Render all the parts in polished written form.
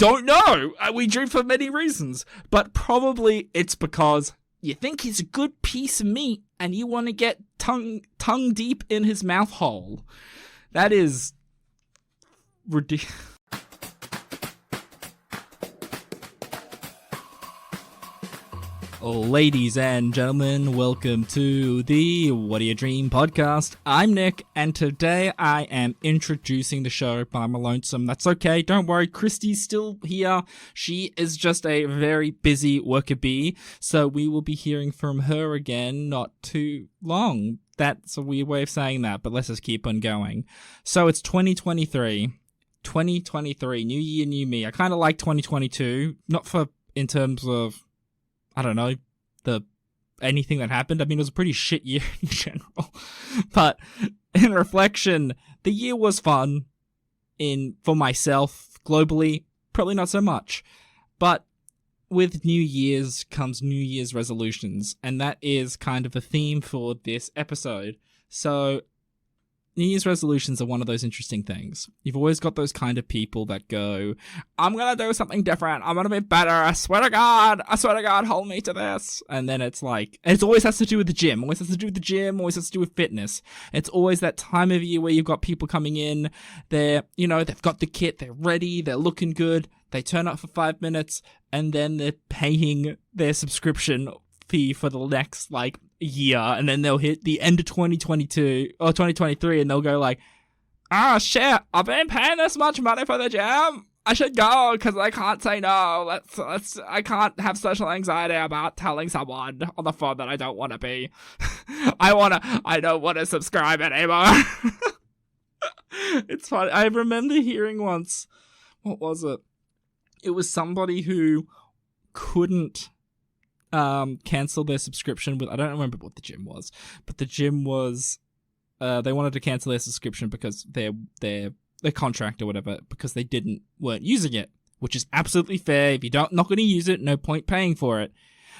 don't know. We dream for many reasons, but probably it's because you think he's a good piece of meat and you want to get tongue deep in his mouth hole. That is ridiculous. Ladies and gentlemen, welcome to the What Do You Dream podcast. I'm Nick, and today I am introducing the show by my lonesome. That's okay, don't worry, Christy's still here. She is just a very busy worker bee, so we will be hearing from her again not too long. That's a weird way of saying that, but let's just keep on going. So it's 2023. 2023, new year, new me. I kind of like 2022, not for in terms of I don't know, anything that happened. I mean, it was a pretty shit year in general. But in reflection, the year was fun for myself. Globally, probably not so much. But with New Year's comes New Year's resolutions. And that is kind of a theme for this episode. So New Year's resolutions are one of those interesting things. You've always got those kind of people that go, I'm going to do something different. I'm going to be better. I swear to God, hold me to this. And then it's like, it always has to do with the gym. Always has to do with the gym. Always has to do with fitness. It's always that time of year where you've got people coming in. They've got the kit. They're ready. They're looking good. They turn up for 5 minutes and then they're paying their subscription fee for the next year, and then they'll hit the end of 2022 or 2023 and they'll go like, shit, I've been paying this much money for the gym, I should go because I can't say no. I can't have social anxiety about telling someone on the phone that I don't want to be. I don't want to subscribe anymore. It's funny. I remember hearing once, what was it? It was somebody who couldn't cancel their subscription with, I don't remember what the gym was, but the gym was, they wanted to cancel their subscription because their contract or whatever, because they weren't using it, which is absolutely fair. If you're not going to use it, no point paying for it.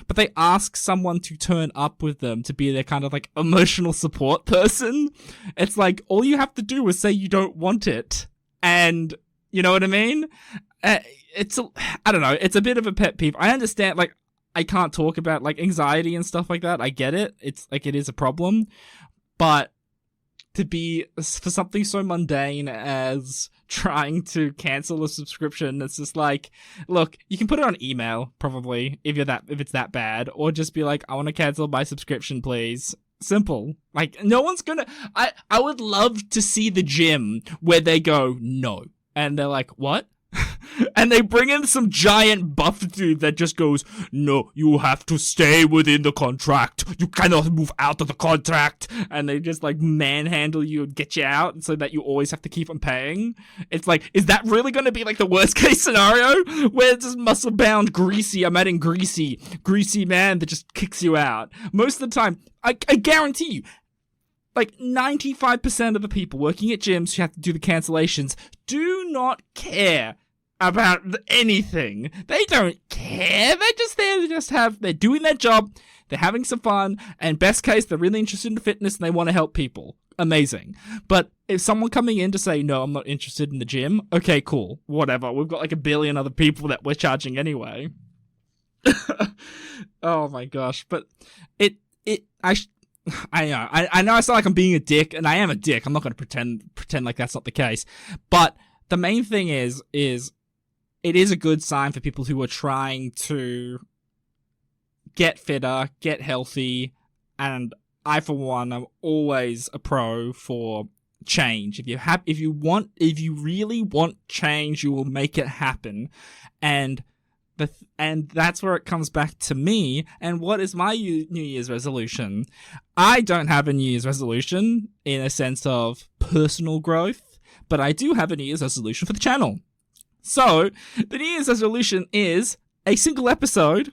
But they ask someone to turn up with them to be their kind of emotional support person. It's like, all you have to do is say you don't want it. And you know what I mean? I don't know. It's a bit of a pet peeve. I understand, I can't talk about anxiety and stuff like that. I get it. It's it is a problem, but for something so mundane as trying to cancel a subscription, it's just look, you can put it on email probably if it's that bad, or just be like, I want to cancel my subscription, please. Simple. No one's gonna. I would love to see the gym where they go no, and they're like, what? And they bring in some giant buff dude that just goes, no, you have to stay within the contract. You cannot move out of the contract. And they just manhandle you and get you out so that you always have to keep on paying. It's is that really going to be the worst case scenario? Where it's just muscle bound, greasy man that just kicks you out. Most of the time, I guarantee you, 95% of the people working at gyms who have to do the cancellations do not care about anything. They don't care. They're just there to they're doing their job, they're having some fun, and best case, they're really interested in fitness and they want to help people. Amazing. But if someone coming in to say, no, I'm not interested in the gym, okay, cool, whatever. We've got 1 billion other people that we're charging anyway. Oh my gosh. But I know I sound like I'm being a dick, and I am a dick. I'm not going to pretend like that's not the case. But the main thing is it is a good sign for people who are trying to get fitter, get healthy, and I, for one, am always a pro for change. If you really want change, you will make it happen. And that's where it comes back to me. And what is my New Year's resolution? I don't have a New Year's resolution in a sense of personal growth, but I do have a New Year's resolution for the channel. So, the New Year's resolution is a single episode.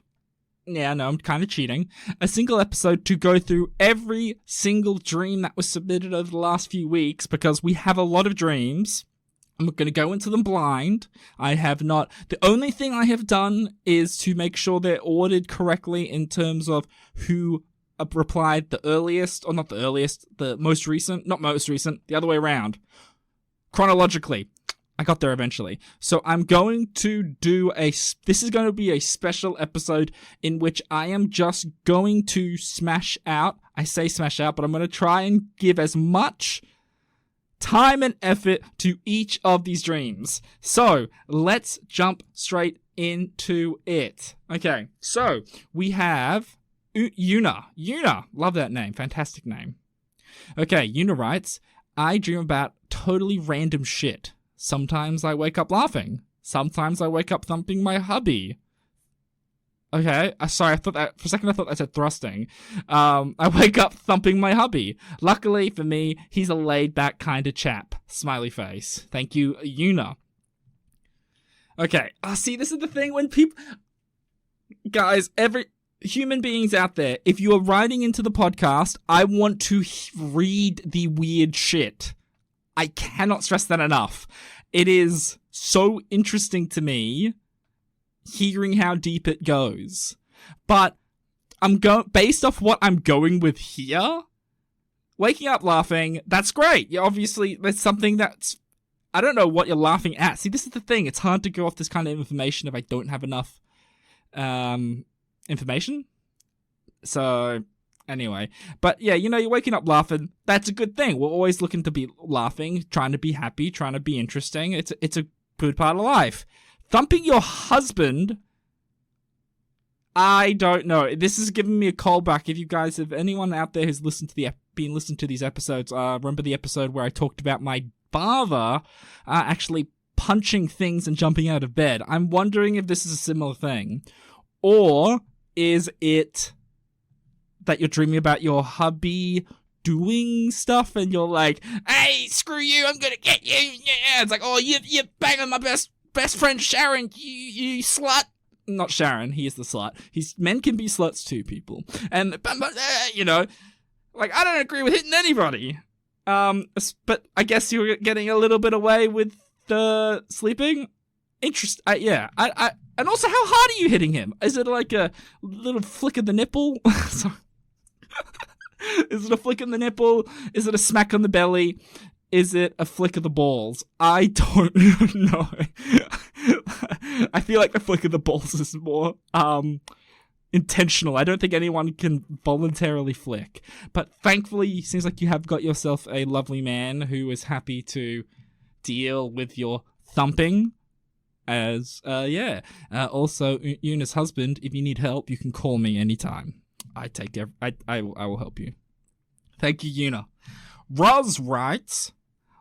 Yeah, no, I'm kind of cheating. A single episode to go through every single dream that was submitted over the last few weeks, because we have a lot of dreams. I'm going to go into them blind. The only thing I have done is to make sure they're ordered correctly in terms of who replied the earliest, or not the earliest, the most recent, not most recent, the other way around. Chronologically. I got there eventually. So I'm going to do this is going to be a special episode in which I am just going to smash out. I say smash out, but I'm going to try and give as much time and effort to each of these dreams. So let's jump straight into it. Okay, so we have Yuna. Yuna, love that name. Fantastic name. Okay, Yuna writes, I dream about totally random shit. Sometimes I wake up laughing. Sometimes I wake up thumping my hubby. Okay, sorry, for a second I thought that said thrusting. I wake up thumping my hubby. Luckily for me, he's a laid-back kind of chap. Smiley face. Thank you, Yuna. Okay, see, this is the thing when people... Guys, human beings out there, if you are writing into the podcast, I want to read the weird shit. I cannot stress that enough. It is so interesting to me hearing how deep it goes. But based off what I'm going with here, waking up laughing, that's great. Obviously, there's something that's... I don't know what you're laughing at. See, this is the thing. It's hard to go off this kind of information if I don't have enough information. So... Anyway, but yeah, you're waking up laughing. That's a good thing. We're always looking to be laughing, trying to be happy, trying to be interesting. It's a good part of life. Thumping your husband, I don't know. This is giving me a callback. If anyone out there who's been listening to these episodes, remember the episode where I talked about my father actually punching things and jumping out of bed. I'm wondering if this is a similar thing, or is it that you're dreaming about your hubby doing stuff and you're like, hey, screw you, I'm gonna get you. Yeah, it's like, oh, you're banging my best friend Sharon, you slut. Not Sharon, he is the slut. Men can be sluts too, people. And, like, I don't agree with hitting anybody. But I guess you're getting a little bit away with the sleeping. Yeah. And also, how hard are you hitting him? Is it like a little flick of the nipple? Sorry. Is it a flick of the nipple? Is it a smack on the belly? Is it a flick of the balls? I don't know. I feel like the flick of the balls is more intentional. I don't think anyone can voluntarily flick. But thankfully, it seems like you have got yourself a lovely man who is happy to deal with your thumping. Also, Yuna's husband, if you need help, you can call me anytime. I will help you. Thank you, Yuna. Roz writes,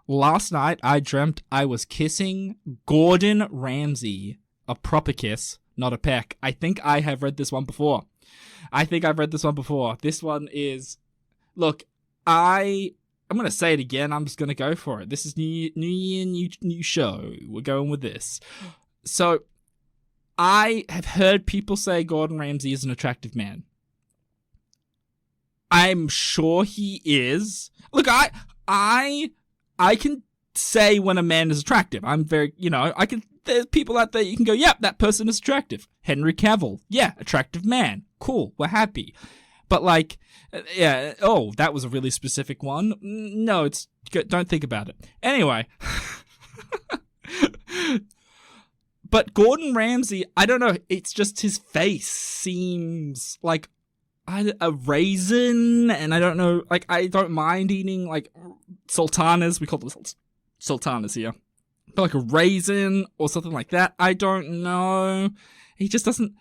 last night I dreamt I was kissing Gordon Ramsay. A proper kiss, not a peck. I think I have read this one before. This one is... Look, I'm going to say it again. I'm just going to go for it. This is new year, new show. We're going with this. So, I have heard people say Gordon Ramsay is an attractive man. I'm sure he is. Look, I can say when a man is attractive. I'm very, there's people out there you can go, yep, that person is attractive. Henry Cavill, yeah, attractive man. Cool, we're happy. But that was a really specific one. No, don't think about it. Anyway. But Gordon Ramsay, I don't know, it's just his face seems like a raisin, and I don't know, like, I don't mind eating, like, sultanas, we call them sultanas here, but like a raisin or something like that, I don't know, he just doesn't,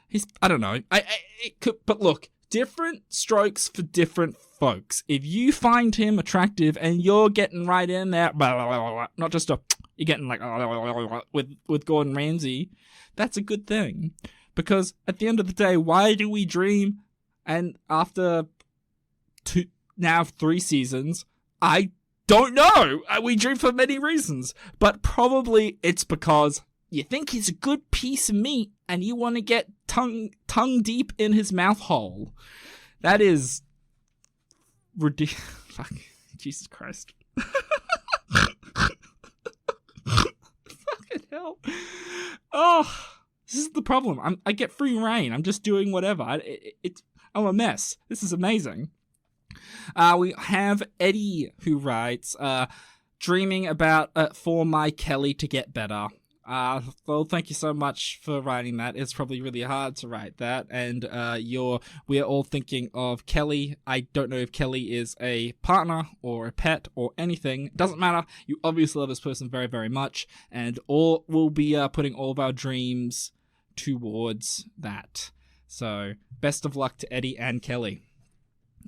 I don't know, it could, but look, different strokes for different folks. If you find him attractive and you're getting right in there, not just you're getting like, with Gordon Ramsay, that's a good thing, because at the end of the day, why do we dream? And after 3 seasons, I don't know. We dream for many reasons. But probably it's because you think he's a good piece of meat and you want to get tongue deep in his mouth hole. That is ridiculous. Fuck. Jesus Christ. Fucking hell. Oh, this is the problem. I get free reign. I'm just doing whatever. I'm a mess. This is amazing. We have Eddie who writes, dreaming about for my Kelly to get better. Well, thank you so much for writing that. It's probably really hard to write that, and we're all thinking of Kelly. I don't know if Kelly is a partner or a pet or anything. Doesn't matter. You obviously love this person very, very much, and we'll be putting all of our dreams towards that. So, best of luck to Eddie and Kelly.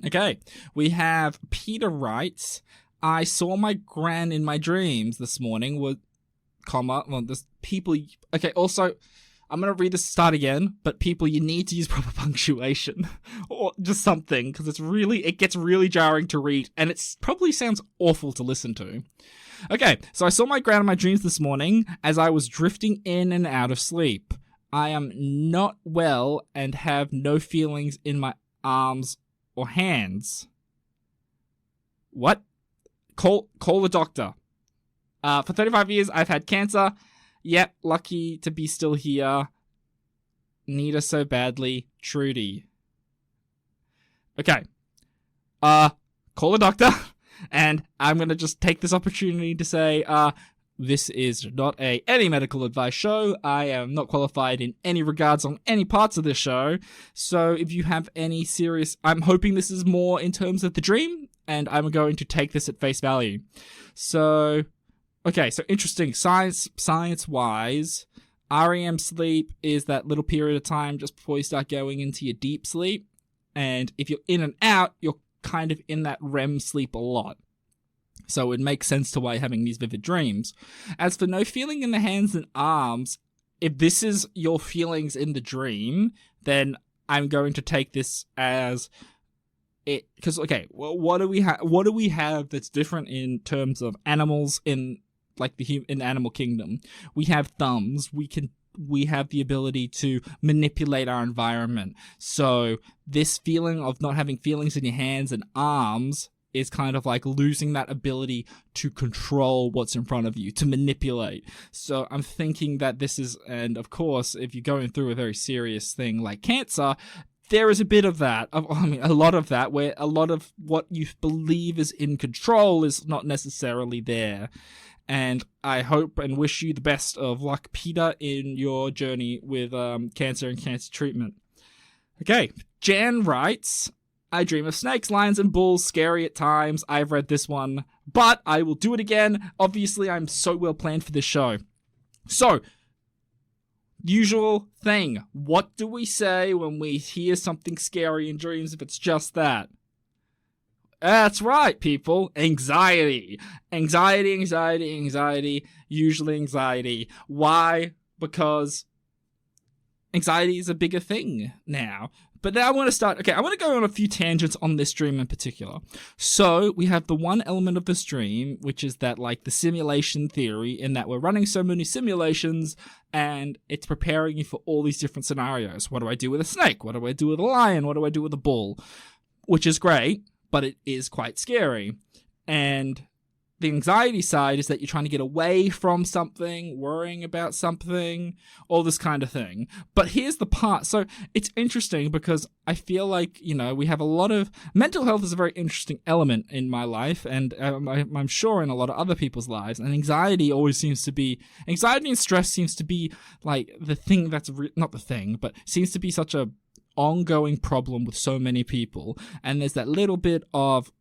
Okay, we have Peter writes, I saw my gran in my dreams this morning there's people. Okay, also, I'm going to read this start again, but people, you need to use proper punctuation or just something, because it gets really jarring to read, and it probably sounds awful to listen to. Okay, so I saw my gran in my dreams this morning as I was drifting in and out of sleep. I am not well and have no feelings in my arms or hands. What? Call the doctor. For 35 years, I've had cancer. Yep, lucky to be still here. Need her so badly. Trudy. Okay. Call the doctor. And I'm going to just take this opportunity to say, this is not any medical advice show. I am not qualified in any regards on any parts of this show. So if you have any I'm hoping this is more in terms of the dream, and I'm going to take this at face value. So, okay, so interesting. Science-wise, REM sleep is that little period of time just before you start going into your deep sleep. And if you're in and out, you're kind of in that REM sleep a lot. So it makes sense to why you're having these vivid dreams. As for no feeling in the hands and arms, if this is your feelings in the dream, then I'm going to take this as it. Because, okay, well, what do we have that's different in terms of animals in the animal kingdom? We have thumbs. We have the ability to manipulate our environment. So this feeling of not having feelings in your hands and arms is kind of like losing that ability to control what's in front of you, to manipulate. So I'm thinking that this is, and of course, if you're going through a very serious thing like cancer, there is a bit of that, a lot of that, where a lot of what you believe is in control is not necessarily there. And I hope and wish you the best of luck, Peter, in your journey with cancer and cancer treatment. Okay, Jan writes, I dream of snakes, lions, and bulls, scary at times. I've read this one, but I will do it again. Obviously, I'm so well planned for this show. So, usual thing. What do we say when we hear something scary in dreams if it's just that? That's right, people. Anxiety. Anxiety. Usually anxiety. Why? Because anxiety is a bigger thing now. But now I want to go on a few tangents on this dream in particular. So we have the one element of this dream, which is that the simulation theory, in that we're running so many simulations and it's preparing you for all these different scenarios. What do I do with a snake? What do I do with a lion? What do I do with a bull? Which is great, but it is quite scary. And the anxiety side is that you're trying to get away from something, worrying about something, all this kind of thing. But here's the part. So it's interesting because I feel like, we have a lot of mental health is a very interesting element in my life, and I'm sure in a lot of other people's lives. And anxiety and stress seems to be the thing that's not the thing, but seems to be such a ongoing problem with so many people. And there's that little bit of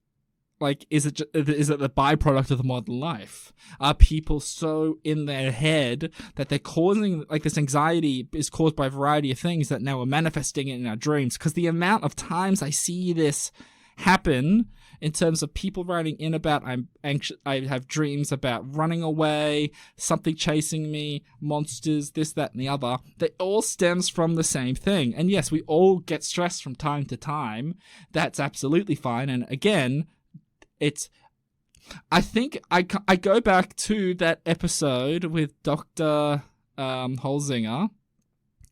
is it the byproduct of the modern life? Are people so in their head that they're causing, this anxiety is caused by a variety of things that now are manifesting it in our dreams? Because the amount of times I see this happen in terms of people writing in about, I'm anxious, I have dreams about running away, something chasing me, monsters, this, that, and the other, that all stems from the same thing. And yes, we all get stressed from time to time. That's absolutely fine. And again, I think I go back to that episode with Dr. Holzinger,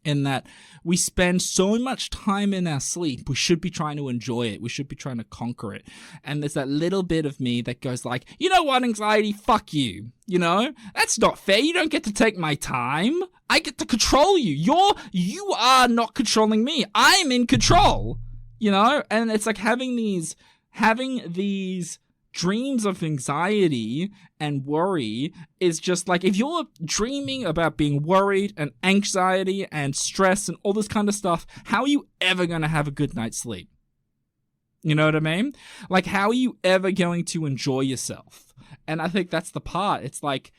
in that we spend so much time in our sleep, we should be trying to enjoy it. We should be trying to conquer it. And there's that little bit of me that goes you know what, anxiety, fuck you. That's not fair. You don't get to take my time. I get to control you. You are not controlling me. I'm in control, and it's having these dreams of anxiety and worry is just like, if you're dreaming about being worried and anxiety and stress and all this kind of stuff, how are you ever going to have a good night's sleep? You know what I mean? Like, how are you ever going to enjoy yourself? And I think that's the part. It's like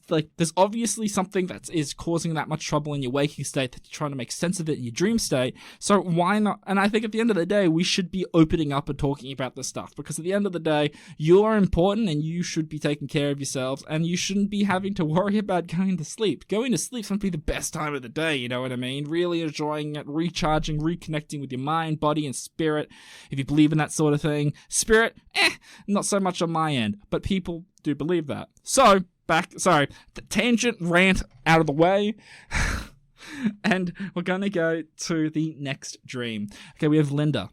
there's obviously something that is causing that much trouble in your waking state that you're trying to make sense of it in your dream state. So why not? And I think at the end of the day, we should be opening up and talking about this stuff, because at the end of the day, you are important and you should be taking care of yourselves, and you shouldn't be having to worry about going to sleep. Going to sleep might be the best time of the day, you know what I mean? Really enjoying it, recharging, reconnecting with your mind, body, and spirit. If you believe in that sort of thing. Spirit, not so much on my end, but people do believe that. So, the tangent rant out of the way, and we're going to go to the next dream. Okay, we have Linda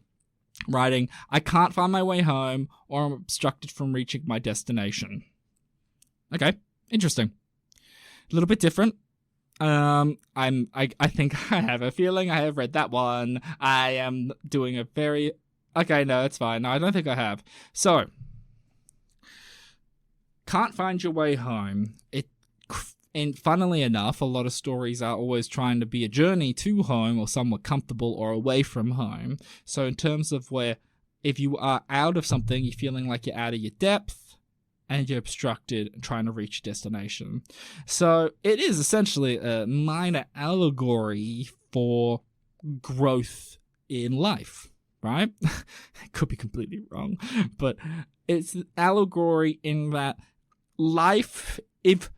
writing, I can't find my way home, or I'm obstructed from reaching my destination. Okay, interesting. A little bit different. I think I have a feeling I have read that one. I am doing a very... Okay, no, it's fine. No, I don't think I have. So... Can't find your way home. And funnily enough, a lot of stories are always trying to be a journey to home or somewhat comfortable or away from home. So in terms of where, if you are out of something, you're feeling like you're out of your depth and you're obstructed and trying to reach your destination. So it is essentially a minor allegory for growth in life, right? I could be completely wrong, but it's an allegory in that if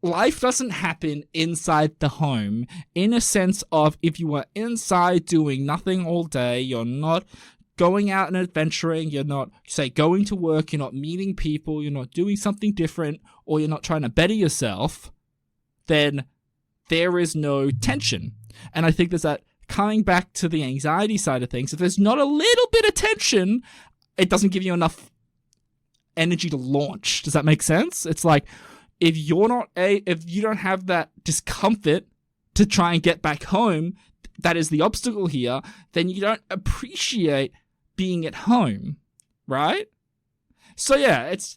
life doesn't happen inside the home, in a sense of, if you are inside doing nothing all day, you're not going out and adventuring, you're not, say, going to work, you're not meeting people, you're not doing something different, or you're not trying to better yourself, then there is no tension. And I think there's that, coming back to the anxiety side of things, if there's not a little bit of tension, it doesn't give you enough energy to launch. Does that make sense? It's like, if you don't have that discomfort to try and get back home, that is the obstacle here, then you don't appreciate being at home, right? So yeah, it's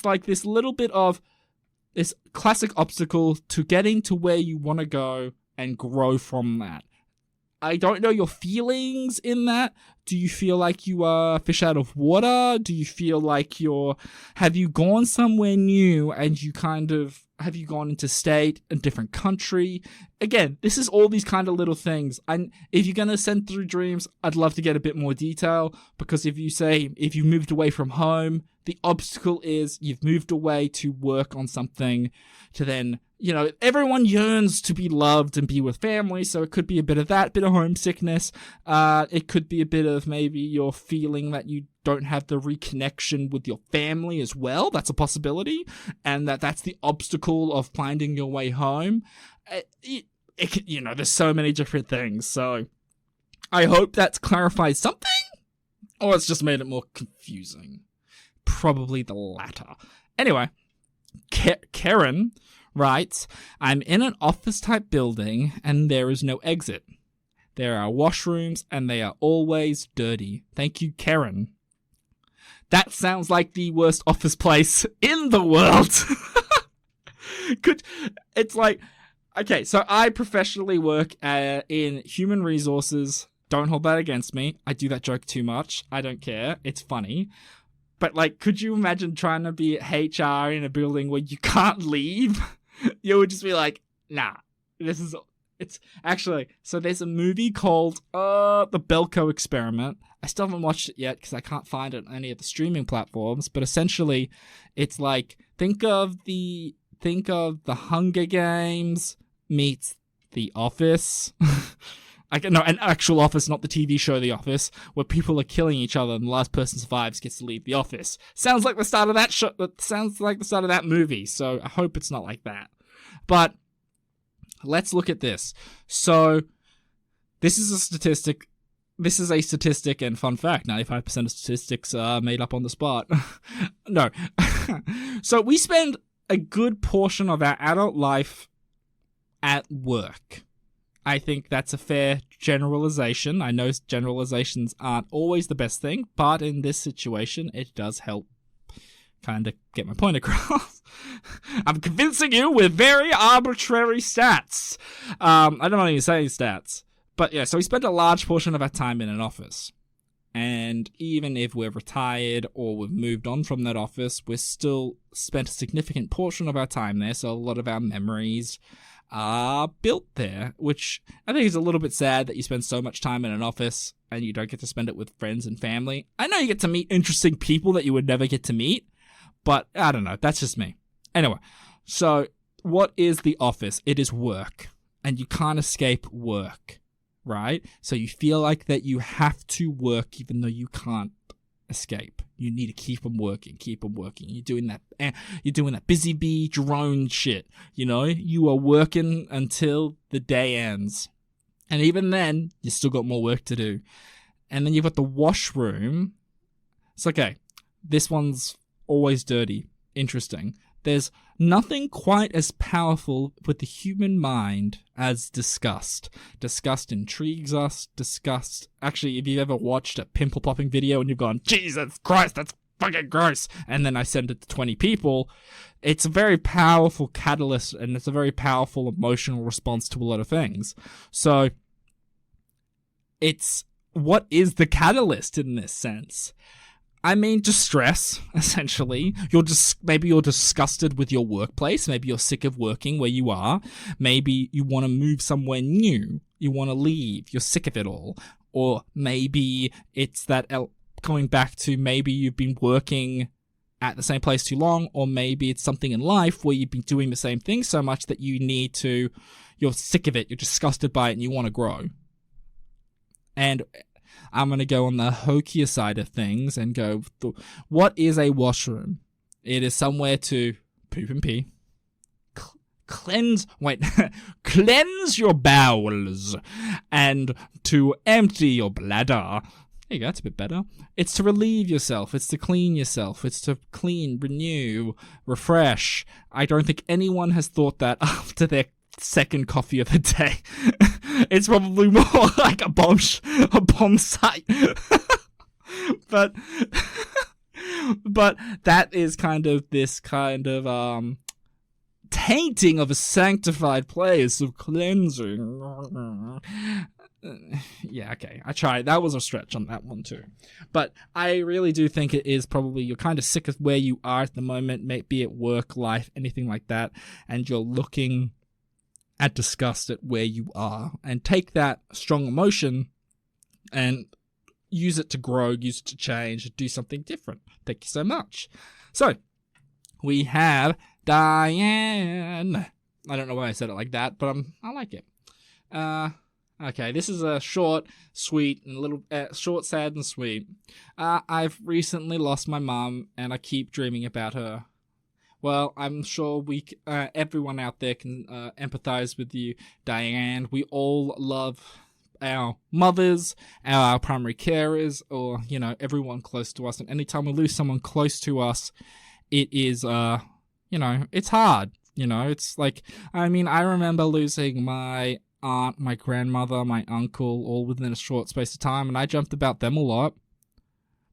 like this little bit of this classic obstacle to getting to where you want to go and grow from that. I don't know your feelings in that. Do you feel like you are fish out of water? Do you feel like have you gone somewhere new and have you gone interstate, a different country? Again, this is all these kind of little things. And if you're going to send through dreams, I'd love to get a bit more detail, because if you moved away from home, the obstacle is you've moved away to work on something to then, everyone yearns to be loved and be with family, so it could be a bit of that, bit of homesickness. It could be a bit of maybe you're feeling that you don't have the reconnection with your family as well. That's a possibility, and that's the obstacle of finding your way home. There's so many different things, so I hope that's clarified something, or it's just made it more confusing. Probably the latter. Anyway, Karen writes, I'm in an office-type building, and there is no exit. There are washrooms, and they are always dirty. Thank you, Karen. That sounds like the worst office place in the world. It's like, okay, so I professionally work in human resources. Don't hold that against me. I do that joke too much. I don't care. It's funny. But, like, could you imagine trying to be HR in a building where you can't leave? You would just be like, nah, it's actually, so there's a movie called The Belko Experiment. I still haven't watched it yet because I can't find it on any of the streaming platforms, but essentially it's like, think of the Hunger Games meets The Office. An actual office, not the TV show The Office, where people are killing each other and the last person survives gets to leave the office. Sounds like the start of that show. Sounds like the start of that movie. So I hope it's not like that. But let's look at this. So this is a statistic. This is a statistic, and fun fact: 95% of statistics are made up on the spot. No. So we spend a good portion of our adult life at work. I think that's a fair generalization. I know generalizations aren't always the best thing, but in this situation, it does help kind of get my point across. I'm convincing you with very arbitrary stats. I'm not even saying stats. But yeah, so we spend a large portion of our time in an office. And even if we're retired or we've moved on from that office, we're still spent a significant portion of our time there. So a lot of our memories are built there, which I think is a little bit sad that you spend so much time in an office and you don't get to spend it with friends and family. I know you get to meet interesting people that you would never get to meet, but I don't know. That's just me. Anyway, so what is the office? It is work, and you can't escape work, right? So you feel like that you have to work even though you can't escape. You need to keep them working. You're doing that busy bee drone shit. You know, you are working until the day ends. And even then, you still got more work to do. And then you've got the washroom. It's okay. This one's always dirty. Interesting. There's nothing quite as powerful with the human mind as disgust. Disgust intrigues us. Actually, if you've ever watched a pimple popping video and you've gone, Jesus Christ, that's fucking gross, and then I send it to 20 people, it's a very powerful catalyst and it's a very powerful emotional response to a lot of things. So, what is the catalyst in this sense? I mean, distress, essentially. Maybe you're disgusted with your workplace. Maybe you're sick of working where you are. Maybe you want to move somewhere new. You want to leave. You're sick of it all. Or maybe it's that going back to maybe you've been working at the same place too long, or maybe it's something in life where you've been doing the same thing so much that you're sick of it, you're disgusted by it, and you want to grow. And I'm going to go on the hokier side of things and go, what is a washroom? It is somewhere to poop and pee, cleanse your bowels, and to empty your bladder. There you go, that's a bit better. It's to relieve yourself. It's to clean yourself. It's to clean, renew, refresh. I don't think anyone has thought that after their second coffee of the day. It's probably more like a bomb site. but that is kind of this kind of tainting of a sanctified place of cleansing. Yeah, okay, I tried. That was a stretch on that one too. But I really do think it is probably you're kind of sick of where you are at the moment, maybe at work, life, anything like that, and you're looking at disgust at where you are, and take that strong emotion and use it to grow, use it to change, do something different. Thank you so much. So, we have Diane. I don't know why I said it like that, but I like it. Okay, this is a short, sweet, and a little short, sad, and sweet. I've recently lost my mum, and I keep dreaming about her. Well, I'm sure everyone out there can empathize with you, Diane. We all love our mothers, our primary carers, or, everyone close to us. And anytime we lose someone close to us, it is, it's hard. It's like, I remember losing my aunt, my grandmother, my uncle, all within a short space of time, and I jumped about them a lot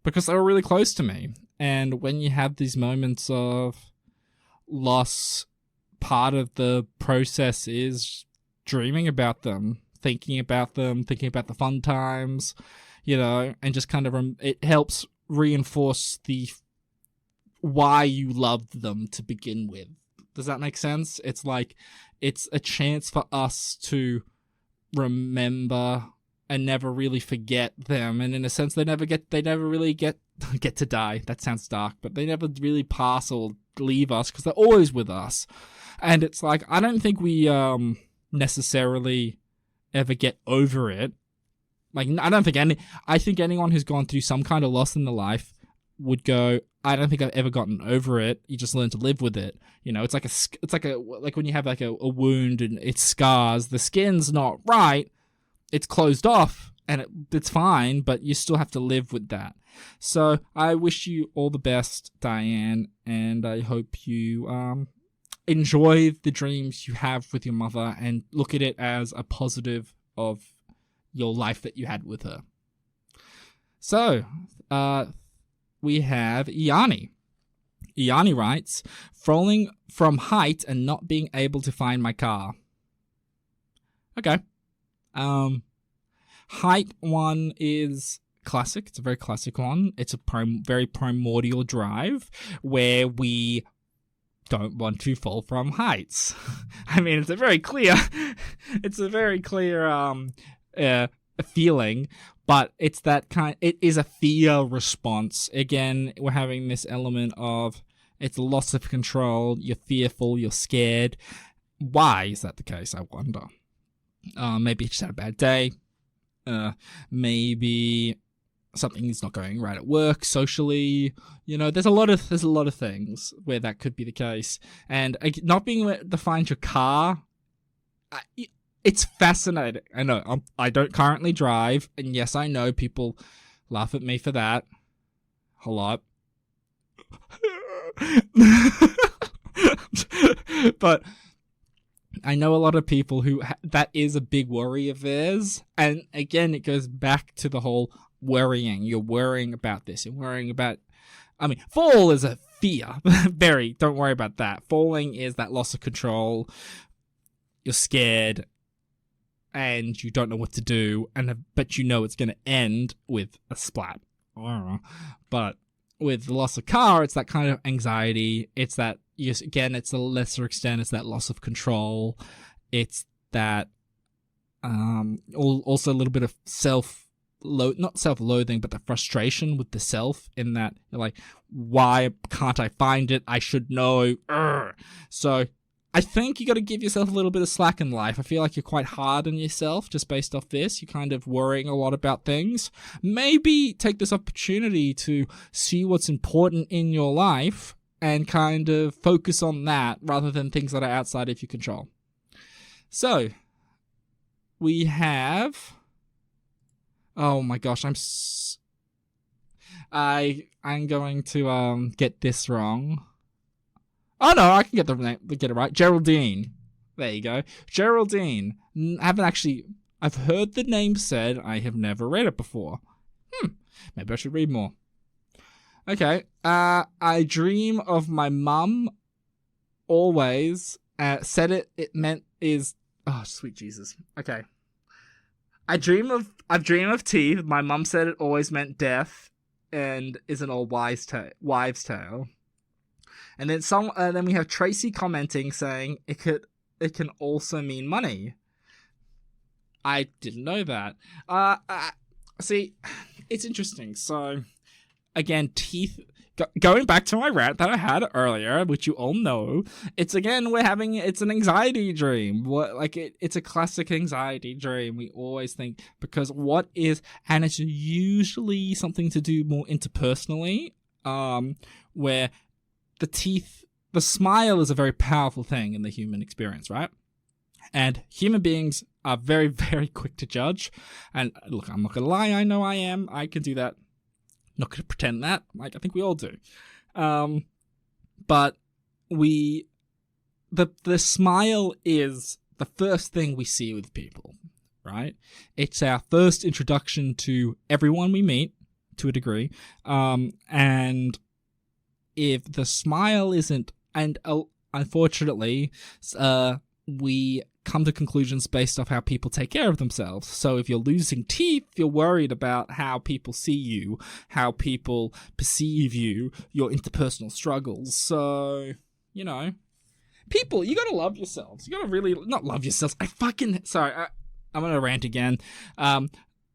because they were really close to me. And when you have these moments of loss, part of the process is dreaming about them, thinking about the fun times, and just kind of it helps reinforce the why you loved them to begin with. Does that make sense? It's like it's a chance for us to remember and never really forget them, and in a sense they never really get to die. That sounds dark, but they never really pass or leave us because they're always with us. And it's like, I don't think we necessarily ever get over it. Like, I think anyone who's gone through some kind of loss in their life would go, I don't think I've ever gotten over it. You just learn to live with it. It's like when you have like a wound and it scars, the skin's not right, it's closed off and it's fine, but you still have to live with that. So I wish you all the best, Diane, and I hope you enjoy the dreams you have with your mother and look at it as a positive of your life that you had with her. So, we have Yanni. Yanni writes, falling from height and not being able to find my car. Okay. Height one is classic. It's a very classic one. It's a very primordial drive where we don't want to fall from heights. I mean, it's a very clear feeling, but it's that kind. It is a fear response. Again, we're having this element of it's loss of control. You're fearful. You're scared. Why is that the case? I wonder. Maybe you just had a bad day. Maybe something's not going right at work, socially. You know, there's a lot of things where that could be the case. And not being able to find your car, it's fascinating. I know I don't currently drive, and yes, I know people laugh at me for that a lot. But I know a lot of people who that is a big worry of theirs. And again, it goes back to the whole worrying. You're worrying about this. You're worrying about, fall is a fear. Don't worry about that. Falling is that loss of control. You're scared and you don't know what to do. But you know it's going to end with a splat. But with the loss of car, it's that kind of anxiety. It's that, again, it's a lesser extent, it's that loss of control. It's that also a little bit of not self-loathing, but the frustration with the self in that you're like, why can't I find it? I should know. So I think you got to give yourself a little bit of slack in life. I feel like you're quite hard on yourself just based off this. You're kind of worrying a lot about things. Maybe take this opportunity to see what's important in your life and kind of focus on that rather than things that are outside of your control. So, we have... Oh my gosh, I'm going to get this wrong. Oh no, I can get it right. Geraldine. There you go. Geraldine. I've heard the name said. I have never read it before. Maybe I should read more. Okay. I dream of my mum always. Said it meant is. Oh, sweet Jesus. Okay. I dream of teeth. My mum said it always meant death, and is an old wives' tale. And then we have Tracy commenting saying it can also mean money. I didn't know that. See, it's interesting. So, again, teeth. Going back to my rant that I had earlier, which you all know, it's an anxiety dream. It's a classic anxiety dream. We always think and it's usually something to do more interpersonally, where the smile is a very powerful thing in the human experience, right? And human beings are very, very quick to judge. And look, I'm not going to lie, I know I am. I can do that. Not going to pretend that. I think we all do. But the smile is the first thing we see with people, right? It's our first introduction to everyone we meet, to a degree. And if the smile isn't, and unfortunately, we come to conclusions based off how people take care of themselves. So if you're losing teeth, you're worried about how people see you, how people perceive you, your interpersonal struggles. So, people, you gotta love yourselves. You gotta really, not love yourselves. I'm gonna rant again.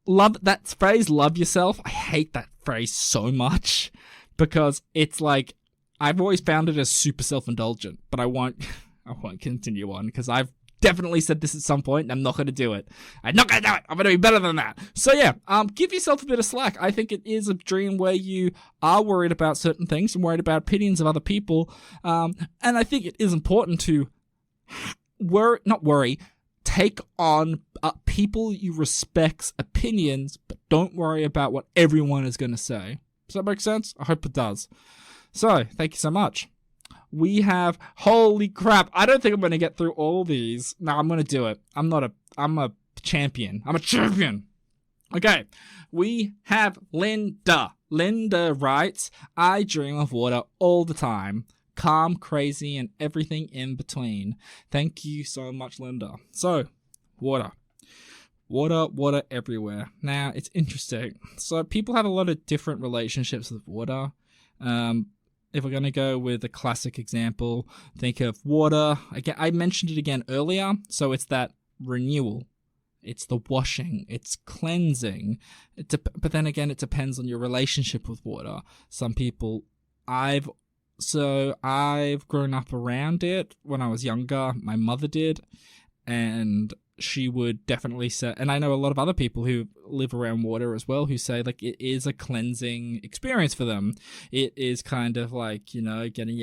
Love that phrase, love yourself. I hate that phrase so much because it's like, I've always found it as super self-indulgent, but I won't continue on because I've definitely said this at some point and I'm not going to do it. I'm not going to do it. I'm going to be better than that. So yeah, give yourself a bit of slack. I think it is a dream where you are worried about certain things and worried about opinions of other people. And I think it is important to take on people you respect's opinions, but don't worry about what everyone is going to say. Does that make sense? I hope it does. So, thank you so much. We have, holy crap, I don't think I'm going to get through all these. No, I'm going to do it. I'm a champion. I'm a champion. Okay, we have Linda. Linda writes, I dream of water all the time. Calm, crazy, and everything in between. Thank you so much, Linda. So, water. Water everywhere. Now, it's interesting. So, people have a lot of different relationships with water. If we're going to go with a classic example, think of water. Again, I mentioned it again earlier. So, it's that renewal. It's the washing. It's cleansing. But then again, it depends on your relationship with water. Some people, I've grown up around it when I was younger. My mother did. And she would definitely say, and I know a lot of other people who live around water as well who say like it is a cleansing experience for them. It is kind of like, getting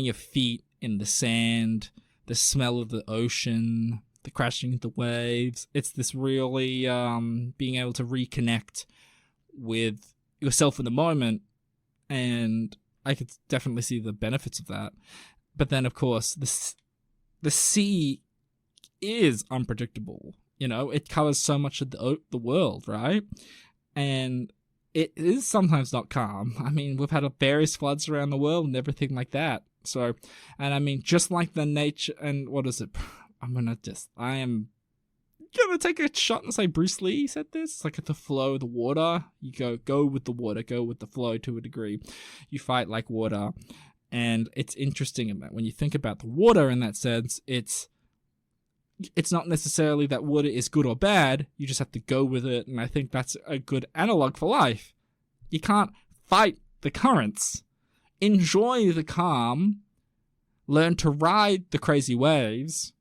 your feet in the sand, the smell of the ocean, the crashing of the waves. It's this really being able to reconnect with yourself in the moment, and I could definitely see the benefits of that. But then, of course, the sea is unpredictable. It covers so much of the world, right? And it is sometimes not calm. I mean, we've had various floods around the world and everything like that. So, and I mean, just like the nature, and what is it? I am gonna take a shot and say Bruce Lee said this. It's like at the flow of the water, you go with the water, go with the flow to a degree. You fight like water. And it's interesting when you think about the water in that sense, it's not necessarily that water is good or bad. You just have to go with it. And I think that's a good analog for life. You can't fight the currents. Enjoy the calm. Learn to ride the crazy waves.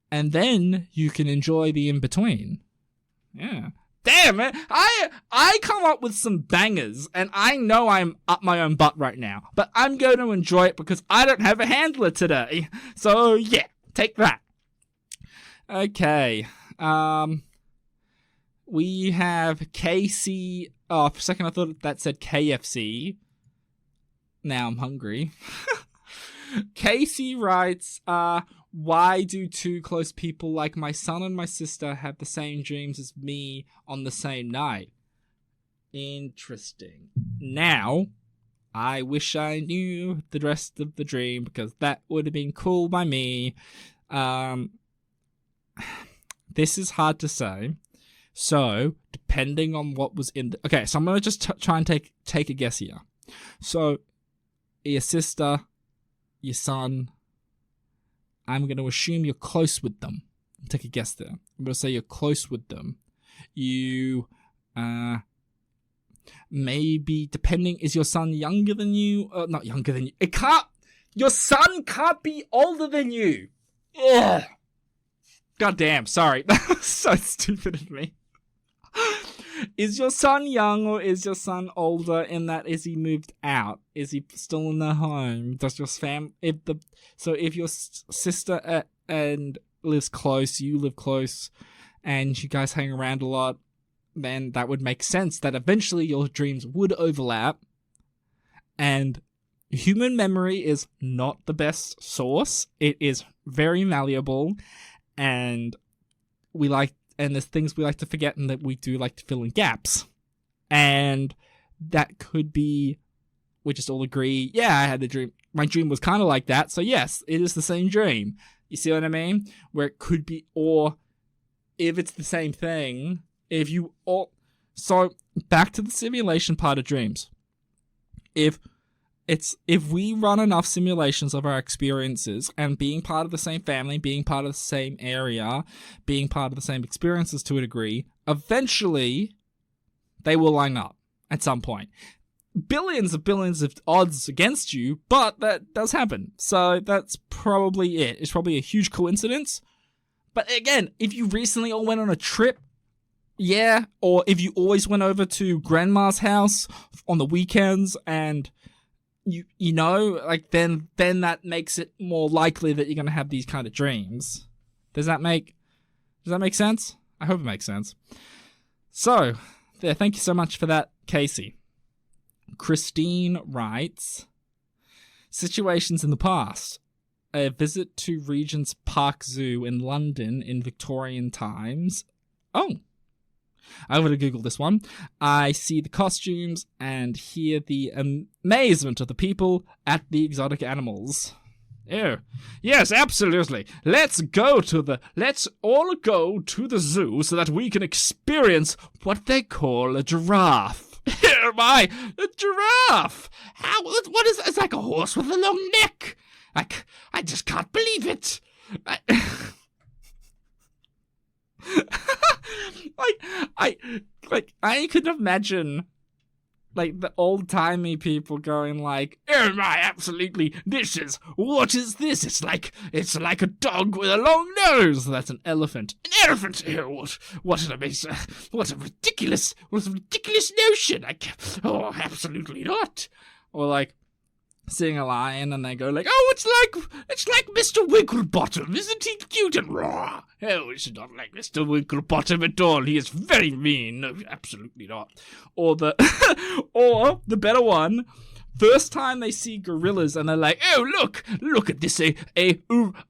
And then you can enjoy the in-between. Yeah. Damn, man. I come up with some bangers, and I know I'm up my own butt right now. But I'm going to enjoy it because I don't have a handler today. So, yeah. Take that. Okay. We have KC. Oh, for a second I thought that said KFC. Now I'm hungry. Casey writes, why do two close people like my son and my sister have the same dreams as me on the same night? Interesting. Now, I wish I knew the rest of the dream because that would have been cool by me. This is hard to say. So, depending on what was in the... Okay, so I'm going to just try and take a guess here. So, your sister, your son, I'm going to assume you're close with them. Take a guess there. I'm going to say you're close with them. You, maybe, depending, is your son younger than you? Not younger than you. Your son can't be older than you. Ugh. God damn, sorry. That was so stupid of me. Is your son young or is your son older in that is he moved out? Is he still in the home? Does your if your sister and lives close, you live close, and you guys hang around a lot, then that would make sense that eventually your dreams would overlap. And human memory is not the best source. It is very malleable, and there's things we like to forget and that we do like to fill in gaps. And that could be, we just all agree, yeah, I had a dream. My dream was kind of like that. So yes, it is the same dream. You see what I mean? Where it could be, or if it's the same thing, so back to the simulation part of dreams. If we run enough simulations of our experiences and being part of the same family, being part of the same area, being part of the same experiences to a degree, eventually they will line up at some point. Billions of odds against you, but that does happen. So that's probably it. It's probably a huge coincidence. But again, if you recently all went on a trip, yeah, or if you always went over to grandma's house on the weekends and then that makes it more likely that you're going to have these kind of dreams. Does that make sense? I hope it makes sense. So, there, thank you so much for that, Casey. Christine writes, situations in the past. a visit to Regent's Park Zoo in London in Victorian times. Oh, I'm going to Google this one. I see the costumes and hear the amazement of the people at the exotic animals. Oh, yes, absolutely. Let's all go to the zoo so that we can experience what they call a giraffe. Oh my, a giraffe! What is, it's like a horse with a long neck. I just can't believe it. I could imagine, like, the old-timey people going like, oh my, absolutely, what is this? It's like a dog with a long nose. That's an elephant. An elephant! Oh, what a ridiculous notion. Oh, absolutely not. Or like, seeing a lion and they go like, oh, it's like Mr. Wigglebottom, isn't he cute and raw? Oh, it's not like Mr. Wigglebottom at all. He is very mean. No, absolutely not. Or the better one, first time they see gorillas and they're like, oh, look at this, a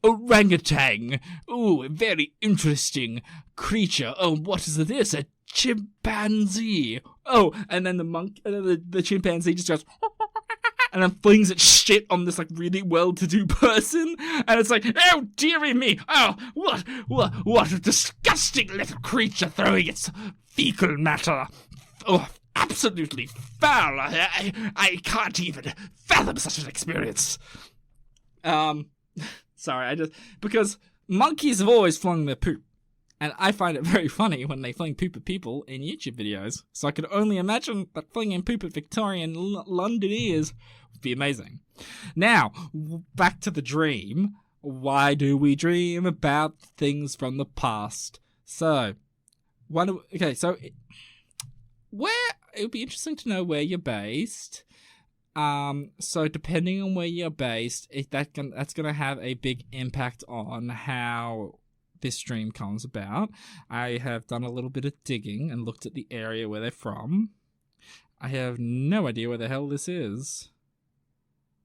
orangutan. Oh, a very interesting creature. Oh, what is this? A chimpanzee. Oh, and then the chimpanzee just goes, and then flings its shit on this, like, really well-to-do person. And it's like, oh, dearie me. Oh, what a disgusting little creature throwing its fecal matter. Oh, absolutely foul. I can't even fathom such an experience. Sorry, because monkeys have always flung their poop. And I find it very funny when they fling poop at people in YouTube videos. So I could only imagine that flinging poop at Victorian Londoners would be amazing. Now, back to the dream. Why do we dream about things from the past? So, it would be interesting to know where you're based. So depending on where you're based, that's going to have a big impact on how this dream comes about. I have done a little bit of digging and looked at the area where they're from. I have no idea where the hell this is.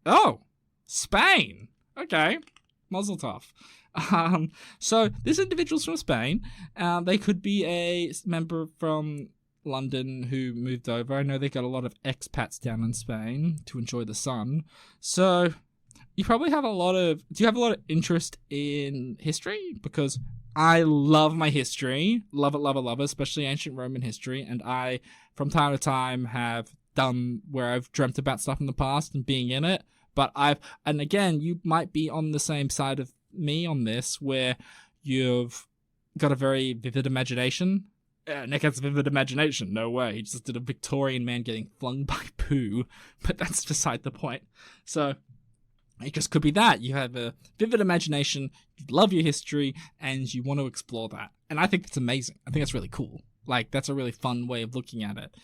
Oh, Spain. Okay, Mazel tov. So this individual's from Spain. They could be a member from London who moved over. I know they got a lot of expats down in Spain to enjoy the sun. So you probably have do you have a lot of interest in history? Because I love my history. Love it, especially ancient Roman history. And I, from time to time, have done where I've dreamt about stuff in the past and being in it. But and again, you might be on the same side of me on this, where you've got a very vivid imagination. Nick has a vivid imagination. No way. He just did a Victorian man getting flung by poo. But that's beside the point. So it just could be that. You have a vivid imagination, you love your history, and you want to explore that. And I think that's amazing. I think that's really cool. Like, that's a really fun way of looking at it.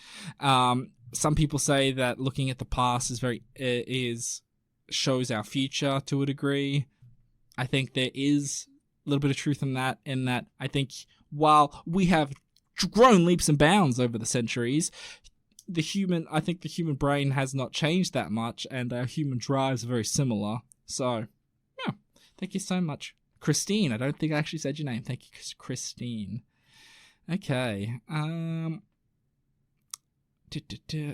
Some people say that looking at the past shows our future to a degree. I think there is a little bit of truth in that I think while we have grown leaps and bounds over the centuries, the human brain has not changed that much, and our human drives are very similar. So, yeah, thank you so much, Christine. I don't think I actually said your name. Thank you, Christine. Okay. I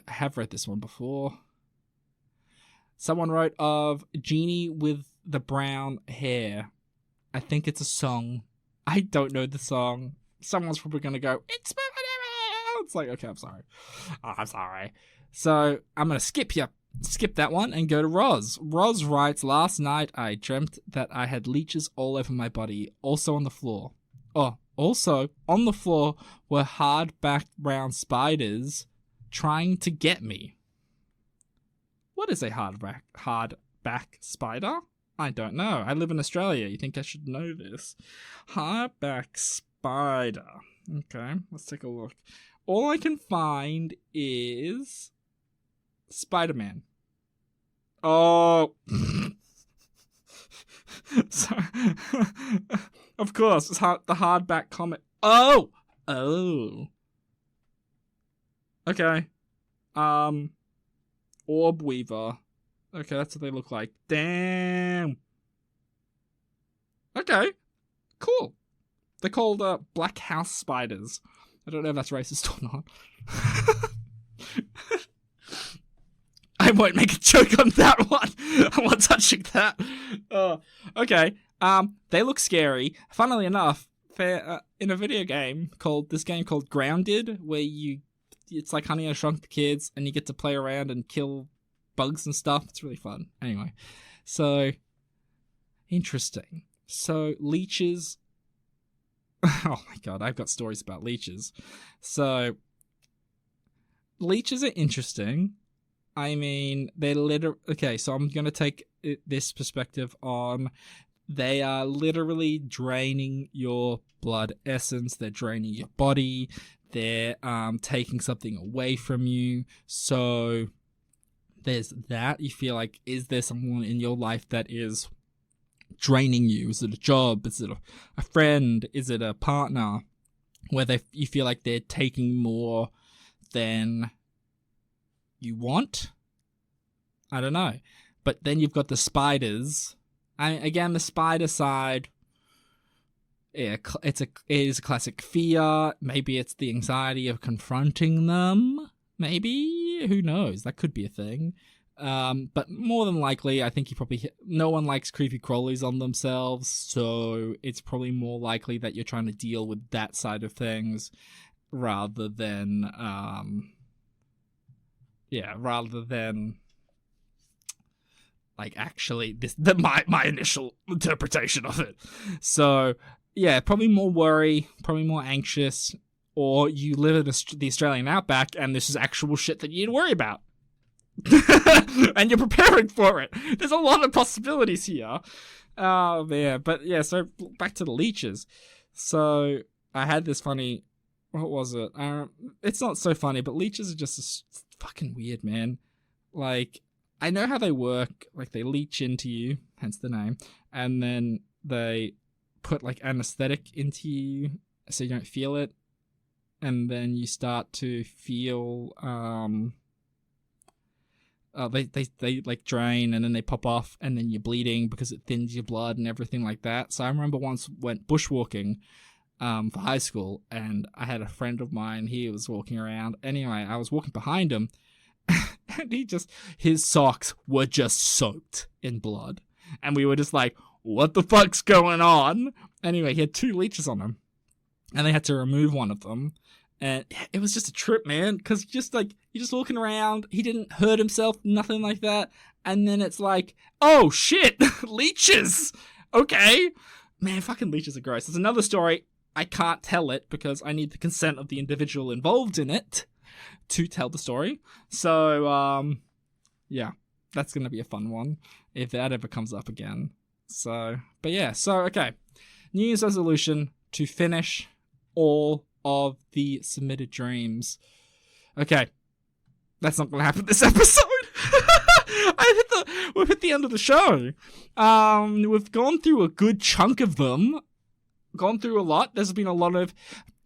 have read this one before. Someone wrote of Genie with the brown hair. I think it's a song. I don't know the song. Someone's probably going to go, it's like, okay, I'm sorry. Oh, I'm sorry. So I'm going to skip that one and go to Roz. Roz writes, last night I dreamt that I had leeches all over my body, also on the floor. Oh, also on the floor were hard-backed brown spiders trying to get me. What is a hard-back spider? I don't know. I live in Australia. You think I should know this? Hard-back spider. Okay, let's take a look. All I can find is Spider-Man. Oh. Sorry. Of course, it's the hardback comic. Oh. Okay. Orb Weaver. Okay, that's what they look like. Damn. Okay, cool. They're called black house spiders. I don't know if that's racist or not. I won't make a joke on that one. I'm not touching that. Okay. They look scary. Funnily enough, in a video game called Grounded, where it's like Honey, I Shrunk the Kids, and you get to play around and kill bugs and stuff. It's really fun. Anyway, so interesting. So leeches. Oh my god, I've got stories about leeches. So leeches are interesting. I mean, they're okay, so I'm going to take this perspective on they are literally draining your blood essence. They're draining your body. They're taking something away from you. So there's that. You feel like, is there someone in your life that is draining you? Is it a job? Is it a friend? Is it a partner? Where you feel like they're taking more than you want? I don't know. But then you've got the spiders. Again, the spider side, yeah, it is a classic fear. Maybe it's the anxiety of confronting them. Maybe, who knows? That could be a thing. But more than likely, I think no one likes creepy crawlies on themselves, so it's probably more likely that you're trying to deal with that side of things rather than like actually my initial interpretation of it. So yeah, probably more worry, probably more anxious, or you live in the Australian outback and this is actual shit that you'd worry about. And you're preparing for it. There's a lot of possibilities here. Oh man, but yeah, so back to the leeches. So I had this funny, what was it? It's not so funny, but leeches are just fucking weird, man. Like, I know how they work. Like, they leech into you, hence the name, and then they put like anesthetic into you so you don't feel it, and then you start to feel they like drain, and then they pop off, and then you're bleeding because it thins your blood and everything like that. So I remember once went bushwalking for high school, and I had a friend of mine, he was walking around. Anyway, I was walking behind him, and his socks were just soaked in blood. And we were just like, what the fuck's going on? Anyway, he had 2 leeches on him, and they had to remove one of them. And it was just a trip, man, because you're just walking around. He didn't hurt himself, nothing like that. And then it's like, oh shit, leeches. Okay. Man, fucking leeches are gross. There's another story. I can't tell it because I need the consent of the individual involved in it to tell the story. So, yeah, that's going to be a fun one if that ever comes up again. So, but yeah, so, okay. New Year's resolution to finish all of the submitted dreams. Okay, that's not going to happen this episode. We've hit the end of the show. We've gone through a good chunk of them. Gone through a lot. There's been a lot of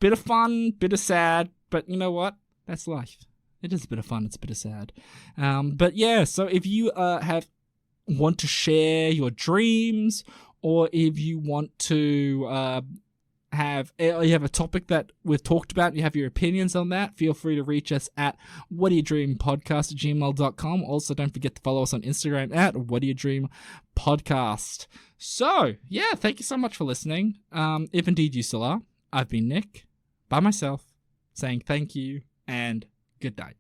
bit of fun, bit of sad, but you know what? That's life. It is a bit of fun, it's a bit of sad. But yeah, so if you want to share your dreams, or if you want to you have a topic that we've talked about, you have your opinions on that, feel free to reach us at whatdoyoudreampodcast@gmail.com. Also, don't forget to follow us on Instagram at whatdoyoudreampodcast. So, yeah, thank you so much for listening. If indeed you still are, I've been Nick, by myself, saying thank you and good night.